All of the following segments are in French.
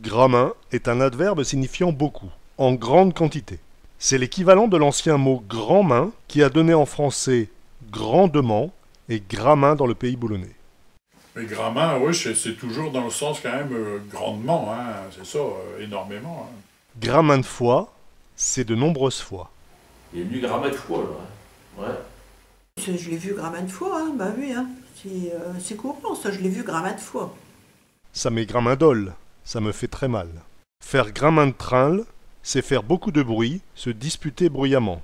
Gramin est un adverbe signifiant beaucoup, en grande quantité. C'est l'équivalent de l'ancien mot grand-main qui a donné en français grandement et gramin dans le pays boulonnais. Mais gramin, oui, c'est toujours dans le sens quand même grandement, hein, c'est ça, énormément. Hein. Gramin de fois, c'est de nombreuses fois. Il est venu gramin de fois, là. Ouais. Je l'ai vu gramin de fois, hein, bah oui, hein. C'est courant ça, je l'ai vu gramin de fois. Ça m'est gramin d'ol, ça me fait très mal. Faire gramin de tringle, c'est faire beaucoup de bruit, se disputer bruyamment.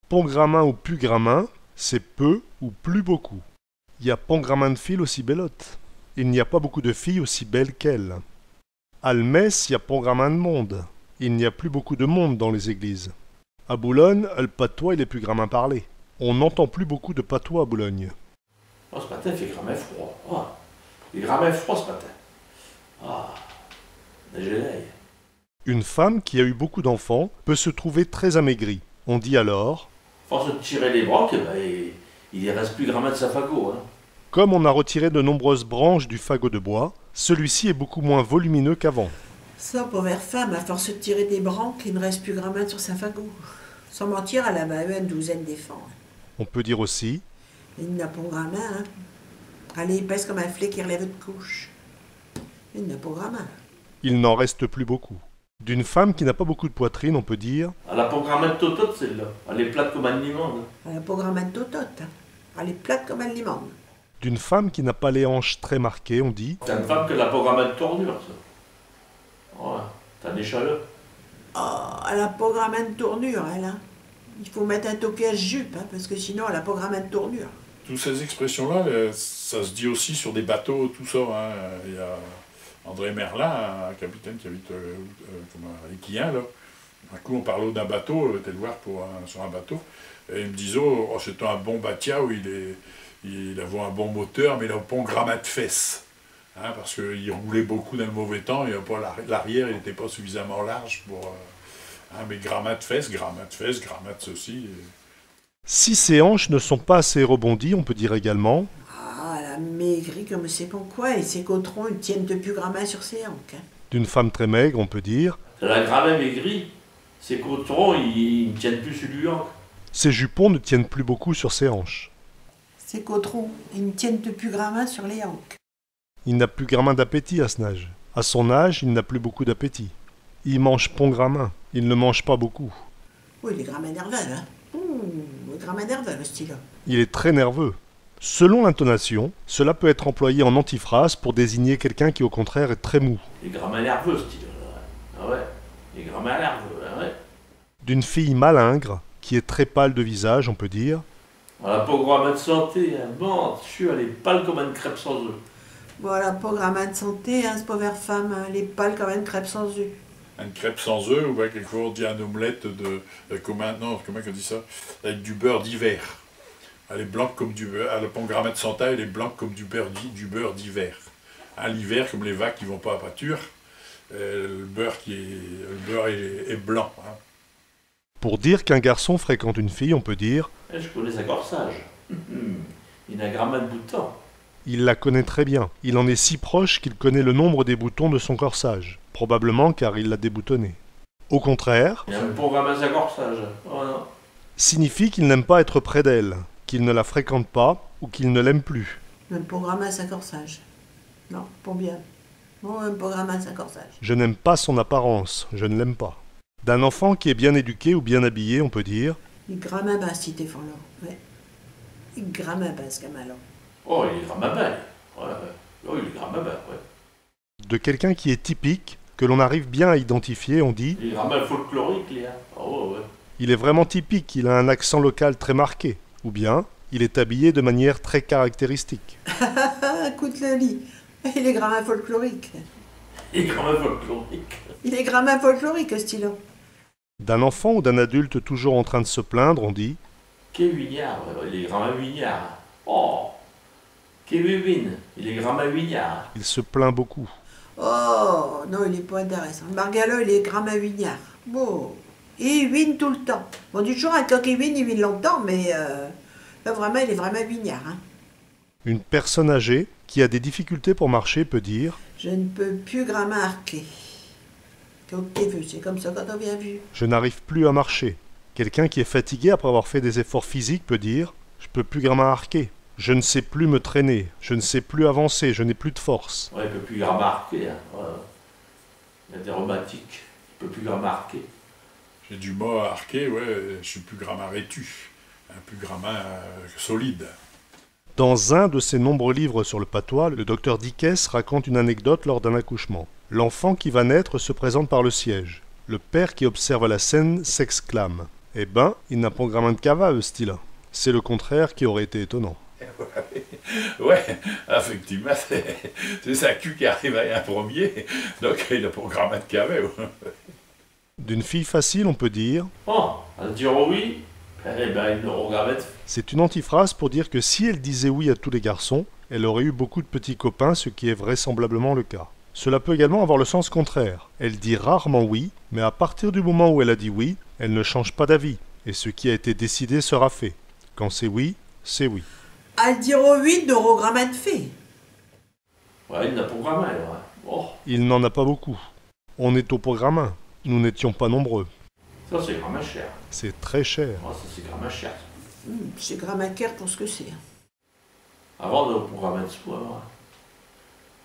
Pont gramin ou pu gramin, c'est peu ou plus beaucoup. Il y a pont gramin de fille aussi bellotte. Il n'y a pas beaucoup de filles aussi belles qu'elle. À Almès, il y a pont gramin de monde. Il n'y a plus beaucoup de monde dans les églises. À Boulogne, le patois il est plus gramin parlé. On n'entend plus beaucoup de patois à Boulogne. Oh, ce matin, il fait gramin froid. Oh. Il est gramin froid ce matin. Ah, j'ai l'œil. Une femme qui a eu beaucoup d'enfants peut se trouver très amaigrie. On dit alors Force de tirer les branques, il ne reste plus gramin de sa fagot. Hein. comme on a retiré de nombreuses branches du fagot de bois, celui-ci est beaucoup moins volumineux qu'avant. Ça, pauvre femme, à force de tirer des branques, il ne reste plus gramin sur sa fagot. Sans mentir, elle a eu une douzaine d'éléphants. On peut dire aussi Il n'a pas gramin, hein. Elle est épaisse comme un flé qui relève de couche. Il n'a pas gramin. il n'en reste plus beaucoup. D'une femme qui n'a pas beaucoup de poitrine, on peut dire Elle n'a pas gramin de totote, celle-là. Elle est plate comme un limon. Elle n'a pas gramin de totote, hein. Elle est plate comme un limon. d'une femme qui n'a pas les hanches très marquées, on dit C'est une femme qui n'a pas gramin de tournure, ça. Ouais, t'as des chaleurs. Oh, elle n'a pas gramin de tournure, elle, hein. Il faut mettre un toquet à jupe, hein, parce que sinon, elle n'a pas gramin de tournure. Toutes ces expressions-là, ça se dit aussi sur des bateaux, tout ça. Hein. Il y a André Merlin, un capitaine qui habite à Équien, là. Un coup, on parlait d'un bateau, était le voir sur un bateau, et il me disait, oh, c'est un bon batia, où il avait un bon moteur, mais il a pas un gramat de fesses. Hein, parce qu'il roulait beaucoup dans le mauvais temps, l'arrière, il n'était pas suffisamment large pour... hein, mais gramat de fesses, gramat de ceci... Si ses hanches ne sont pas assez rebondies, on peut dire également Ah, elle a maigri comme c'est pas quoi, et ses cotrons, ils tiennent depuis gramin sur ses hanques, hein. d'une femme très maigre, on peut dire La gramin maigri, ses cotrons, ils ne tiennent plus sur du hanque. ses jupons ne tiennent plus beaucoup sur ses hanches. Ses cotrons, ils ne tiennent depuis gramin sur les hanques. Il n'a plus gramin d'appétit à ce âge. À son âge, il n'a plus beaucoup d'appétit. Il mange pont gramin, il ne mange pas beaucoup. Oui, les gramins nerveux, hein. Le gramin nerveux, le style. Il est très nerveux. Selon l'intonation, cela peut être employé en antiphrase pour désigner quelqu'un qui au contraire est très mou. Les gramins nerveux, ce style. Ah ouais, les gramins nerveux, ah ouais. D'une fille malingre, qui est très pâle de visage, on peut dire Voilà, pour gramin de santé, hein. Bon, je suis, elle est pâle comme une crêpe sans œufs. Voilà, pas gramin de santé, hein, cette pauvre femme, hein, elle est pâle comme une crêpe sans œufs. Une crêpe sans œufs, ou bien quelquefois on dit une omelette comment on dit ça, avec du beurre d'hiver. Elle est blanche comme du beurre, elle n'a pas un gramat de santé, elle est blanche comme du beurre d'hiver. Hein, l'hiver, comme les vaches qui ne vont pas à pâture, le beurre est blanc. Hein. Pour dire qu'un garçon fréquente une fille, on peut dire Je connais sa corsage. Il a un gramin de boutons. il la connaît très bien. Il en est si proche qu'il connaît le nombre des boutons de son corsage. Probablement car il l'a déboutonné. Au contraire, Il a un bon gramin de sa corsage. Oh non. signifie qu'il n'aime pas être près d'elle, qu'il ne la fréquente pas ou qu'il ne l'aime plus. Même pas gramin sa corsage. Non, pas bien. Non, même pas gramin sa corsage. Je n'aime pas son apparence, je ne l'aime pas. D'un enfant qui est bien éduqué ou bien habillé, on peut dire Il gramin bas, si t'es là. Ouais. Il gramin bas, ce gamin-là. Oh, il est gramin bas. Ouais. Oh, il est gramin bas, ouais. de quelqu'un qui est typique, que l'on arrive bien à identifier, on dit Il est gramin folklorique, Léa. Oh, ouais. il est vraiment typique, il a un accent local très marqué, ou bien il est habillé de manière très caractéristique. Ah, écoute le lit. Il est gramin folklorique. Il est gramin folklorique. Il est gramin folklorique, ce style-là. D'un enfant ou d'un adulte toujours en train de se plaindre, on dit Qu'est Wignard, il est gramin Wignard. Oh, qu'est Win, il est gramin Wignard. il se plaint beaucoup. Oh, non, il est pas intéressant. Le Margalo, il est gramin wignard. Bon. Et il win tout le temps. Bon, du jour, un coq il win longtemps, mais là, vraiment, il est vraiment wignard, hein. Une personne âgée qui a des difficultés pour marcher peut dire Je ne peux plus gramin arquer. T'es vu, c'est comme ça quand on vient vu. Je n'arrive plus à marcher. Quelqu'un qui est fatigué après avoir fait des efforts physiques peut dire « Je peux plus grammaire arquer. Je ne sais plus me traîner. Je ne sais plus avancer. Je n'ai plus de force. Ouais, il ne peut plus remarquer. Hein. Ouais. Il y a des rhumatiques. Il ne peut plus remarquer. J'ai du mot à arquer, ouais, je suis plus grammaire-étu. Un plus grammaire solide. » Dans un de ses nombreux livres sur le patois, le docteur Dickès raconte une anecdote lors d'un accouchement. L'enfant qui va naître se présente par le siège. Le père qui observe la scène s'exclame « Eh ben, il n'a pas grammaire de cava, ce style-là. » C'est le contraire qui aurait été étonnant. Ouais, effectivement, c'est sa cul qui arrive à un premier, donc il a pas grammaire de cava. D'une fille facile, on peut dire Oh, elle dire oui, eh ben, il n'aura jamais de... C'est une antiphrase pour dire que si elle disait oui à tous les garçons, elle aurait eu beaucoup de petits copains, ce qui est vraisemblablement le cas. Cela peut également avoir le sens contraire. Elle dit rarement oui, mais à partir du moment où elle a dit oui, elle ne change pas d'avis, et ce qui a été décidé sera fait. Quand c'est oui, c'est oui. Elle dira oui d'orogrammaire de fait. Ouais, il n'a pas grammaire, ouais. Oh, Il n'en a pas beaucoup. On est au programme. Nous n'étions pas nombreux. ça c'est grammaire cher. C'est très cher. Oh, ça c'est grammaire cher. C'est grammaire pour ce que c'est. Avant, on avait un programme de sous.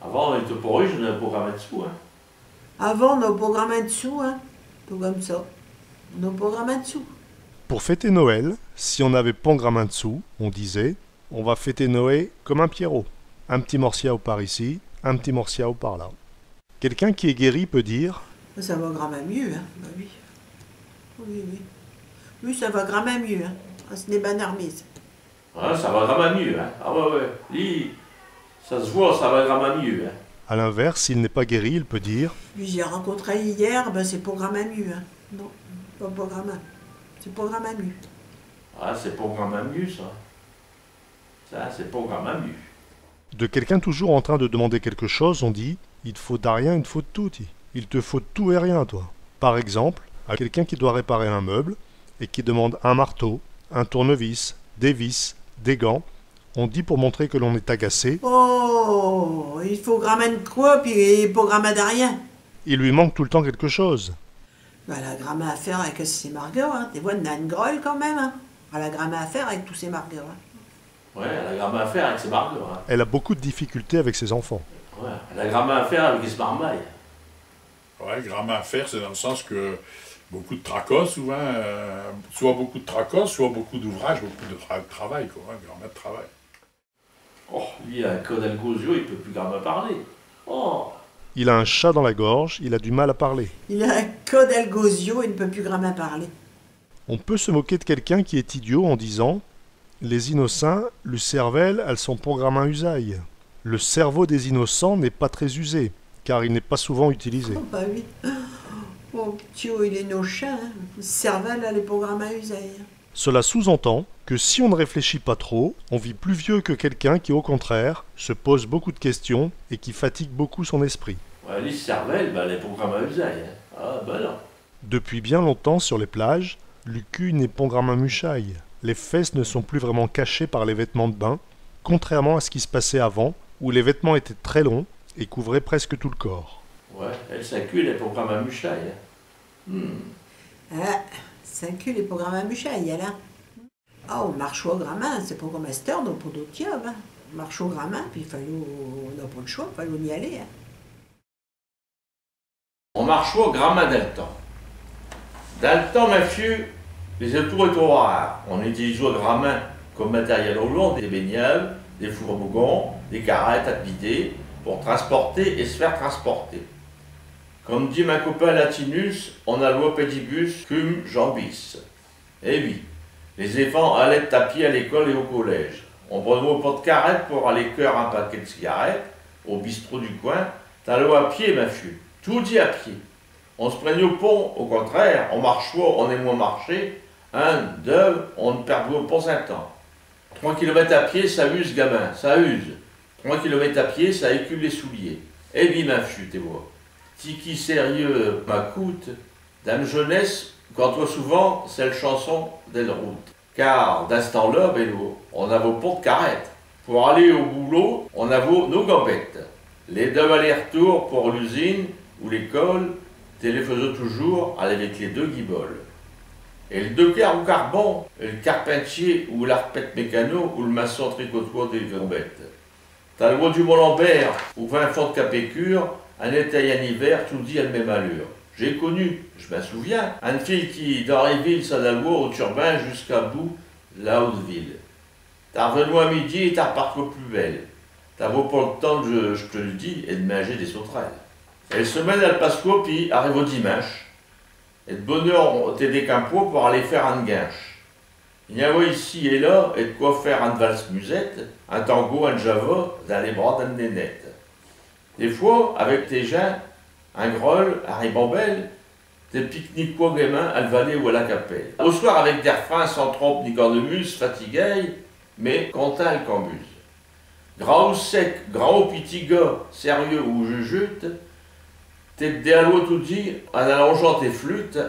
Avant, on était pas riche, on avait un programme de sous. Hein. Avant, nos programmes dessous, hein. Tout comme ça. Nos programmes dessous. Pour fêter Noël, si on n'avait pas un gramin dessous, on disait « On va fêter Noël comme un Pierrot. Un petit morciao par ici, un petit morciao par là. » Quelqu'un qui est guéri peut dire Ça va grammaire mieux, hein. Bah oui. Oui, oui. Oui, ça va grammaire mieux, hein. Ah, ce n'est pas narmise. Ouais, ça va grammaire mieux. Hein. Ah ouais, ouais. Lui, ça se voit, ça va grammaire mieux. Hein. à l'inverse, s'il n'est pas guéri, il peut dire Puis j'ai rencontré hier, ben c'est pour grammaire mieux, hein. Non, pas pour grammaire. C'est pour grammaire mieux. Ah, c'est pour grammaire mieux, ça. Ça, c'est pour grammaire mieux. De quelqu'un toujours en train de demander quelque chose, on dit « Il te faut rien, il te faut tout. Il te faut tout et rien, toi. » Par exemple, à quelqu'un qui doit réparer un meuble et qui demande un marteau, un tournevis, des vis, des gants, on dit pour montrer que l'on est agacé Oh, il faut grammaire de quoi, puis pour grammaire de rien. « Il lui manque tout le temps quelque chose. » Ben, elle a grammaire à faire avec ces margots, hein. Tu vois, elle a une grolle quand même, hein. Elle a grammaire à faire avec tous ces margots, hein. Ouais, elle a grammaire à faire avec ses margots. Hein. Elle a beaucoup de difficultés avec ses enfants. Ouais, elle a grammaire à faire avec ses marmailles. Ouais, grammaire à faire, c'est dans le sens que beaucoup de tracas, souvent, soit beaucoup de tracas, soit beaucoup d'ouvrages, beaucoup de travail, quoi, hein, grammaire de travail. Oh, lui, il a un code Algosio, il peut plus grammaire parler. Oh, Il a un chat dans la gorge, il a du mal à parler. Il a un code Algosio, il ne peut plus grammaire parler. On peut se moquer de quelqu'un qui est idiot en disant « Les innocents, le cervelle, elles sont programmes à usaille. » Le cerveau des innocents n'est pas très usé, car il n'est pas souvent utilisé. Oh, bah oui. Oh, Tio, il est nos chiens, hein. Le cervelle, elle est programme à usaille. Cela sous-entend que si on ne réfléchit pas trop, on vit plus vieux que quelqu'un qui, au contraire, se pose beaucoup de questions et qui fatigue beaucoup son esprit. ouais, lui, cervelle, ben, elle est programme à usaille. Hein. Ah, ben non. Depuis bien longtemps sur les plages, le cul n'est programme à muchaille. Les fesses ne sont plus vraiment cachées par les vêtements de bain, contrairement à ce qui se passait avant, où les vêtements étaient très longs et couvraient presque tout le corps. Ouais, elle, sa queue, elle est programme à muchaille. Hein. Ah, Saint-Cul est programme à muchaille, elle, hein. Ah, on marche au gramin, c'est pas comme Esther, donc pour d'autres qui hein. On marche au gramin, puis on n'a pas le choix, il fallait y aller, hein. On marche au grammaire d'Alton. D'Alton, monsieur, les étours étaient rares. On utilise le grammaire comme matériel au long des baignables, des fourgons, des carrettes à vider pour transporter et se faire transporter. Comme dit ma copain Latinus, on a loi pédibus cum jambis. Eh oui, les enfants allaient à pied à l'école et au collège. On prenait pas de carrette pour aller cueillir un paquet de cigarettes au bistrot du coin. T'allais à pied, ma fille. Tout dit à pied. On se prenait au pont, au contraire, on marche pas, on est moins marché. 1, 2, on ne perd pas un temps. 3 km à pied, ça use, gamin, ça use. 3 km à pied, ça écule les souliers. Eh bien, ma fille, t'es vois. Tiki sérieux, ma coûte, dame jeunesse, quand souvent, c'est la chanson d'Elle route. Car, d'instant là, Bélo, on a vos pots de carrette. Pour aller au boulot, on a nos gambettes. Les deux allers-retours pour l'usine ou l'école, te les faisait toujours avec les deux guiboles. Et le docker au carbone, et le carpentier ou l'arpète mécano ou le maçon tricotoir des gambettes. T'as le roi du Mont-Lambert ou 20 fond de Capécure, un été et un hiver, tout dit à la même allure. J'ai connu, je m'en souviens, une fille qui, dans Réville, s'en allait au turbin jusqu'à bout, la Haute-Ville. T'as revenu à midi et t'as reparti au plus belle. T'as vaut pas le temps, je te le dis, et de manger des sauterelles. Et la semaine, elle passe quoi, puis arrive au dimanche. Et de bonne heure, t'es des campots pour aller faire un guinche. Il y a ici et là, et de quoi faire un valse musette, un tango, un java, dans les bras d'une nénette. Des fois, avec tes gens, un groll, un ribambelle, des pique-niques quoi gamin à le Valais ou à la Capelle. Au soir, avec des refrains sans trompe ni cornemuse, fatigué, mais content le cambuse. Grand ou sec, grand ou petit gars, sérieux ou jujute, t'es des allois tout dit, en allongeant tes flûtes,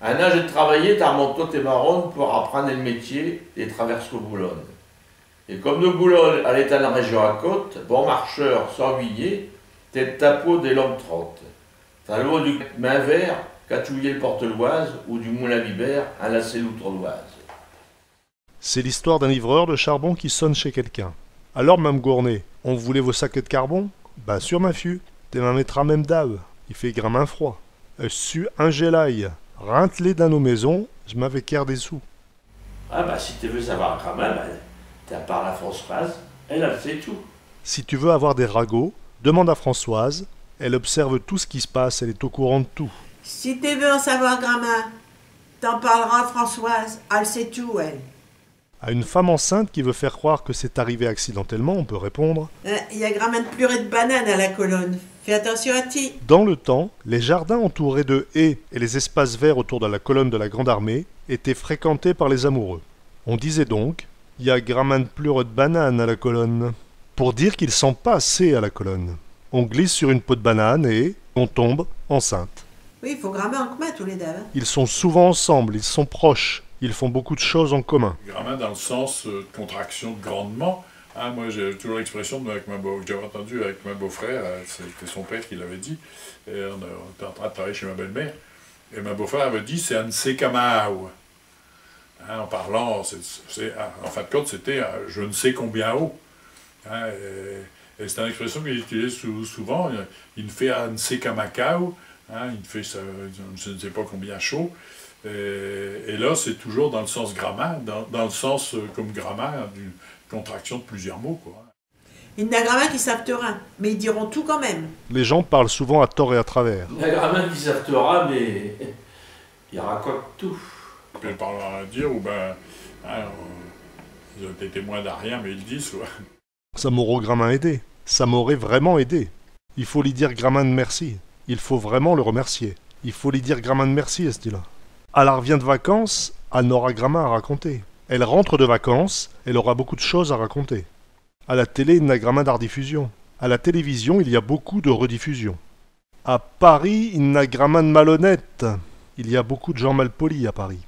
un âge de travailler, t'as remonté tes marronnes pour apprendre le métier des traverses au Boulogne. Et comme le Boulogne allait à la région à côte, bon marcheur sans huillier, t'es de ta peau des longues trottes. T'as l'eau du main vert, catouiller le porte-loise, ou du moulin Bibert, un lacet l'outre-loise. C'est l'histoire d'un livreur de charbon qui sonne chez quelqu'un. Alors, Mme Gournay, on voulait vos sacs de carbone? Ben sûr, ma fille, t'es m'en mettra même d'ave. Il fait gramin froid. Su un gelaille, rentre-les dans nos maisons, je m'avais qu'air des sous. Ah bah si tu veux savoir gramin, bah, t'as par la Françoise, elle sait tout. Si tu veux avoir des ragots, demande à Françoise, elle observe tout ce qui se passe, elle est au courant de tout. Si tu veux en savoir gramin, t'en parleras à Françoise, elle sait tout, elle. À une femme enceinte qui veut faire croire que c'est arrivé accidentellement, on peut répondre Il y a gramin de purée de banane à la colonne. Fais attention à ti. Dans le temps, les jardins entourés de haies et les espaces verts autour de la colonne de la Grande Armée étaient fréquentés par les amoureux. On disait donc « il y a gramin de purée de banane à la colonne », pour dire qu'ils sont pas assez à la colonne. On glisse sur une peau de banane et on tombe enceinte. Oui, il faut gramin en commun tous les deux. Hein. Ils sont souvent ensemble, ils sont proches, ils font beaucoup de choses en commun. Gramin dans le sens de contraction de grandement. Hein, moi, j'ai toujours l'expression que j'avais entendu avec ma beau-frère, c'était son père qui l'avait dit, et on était en train de travailler chez ma belle-mère, et ma beau-frère avait dit « c'est un Nsekamau ». En parlant, en fin de compte, c'était « je ne sais combien haut hein, ». Et c'est une expression qu'il utilise souvent, il me fait un Nsekamau, hein, il me fait ça, je ne sais pas combien chaud. Et là, c'est toujours dans le sens grammar, dans le sens comme grammar d'une contraction de plusieurs mots, quoi. Il y en a gramin qui savent rien, mais ils diront tout quand même. Les gens parlent souvent à tort et à travers. Il y a gramin qui savent mais ils racontent tout. Puis ils parlent à dire, ou ben, hein, ils ont été témoins d'un rien, mais ils disent, ouais. Ça m'aurait gramin aidé. Ça m'aurait vraiment aidé. Il faut lui dire gramin de merci. Il faut vraiment le remercier. Il faut lui dire gramin de merci, est-ce-là. Elle revient de vacances, elle n'aura gramin à raconter. Elle rentre de vacances, elle aura beaucoup de choses à raconter. À la télé, il y a gramin d'art-diffusion. À la télévision, il y a beaucoup de rediffusions. À Paris, il y a gramin de malhonnête. Il y a beaucoup de gens malpolis à Paris.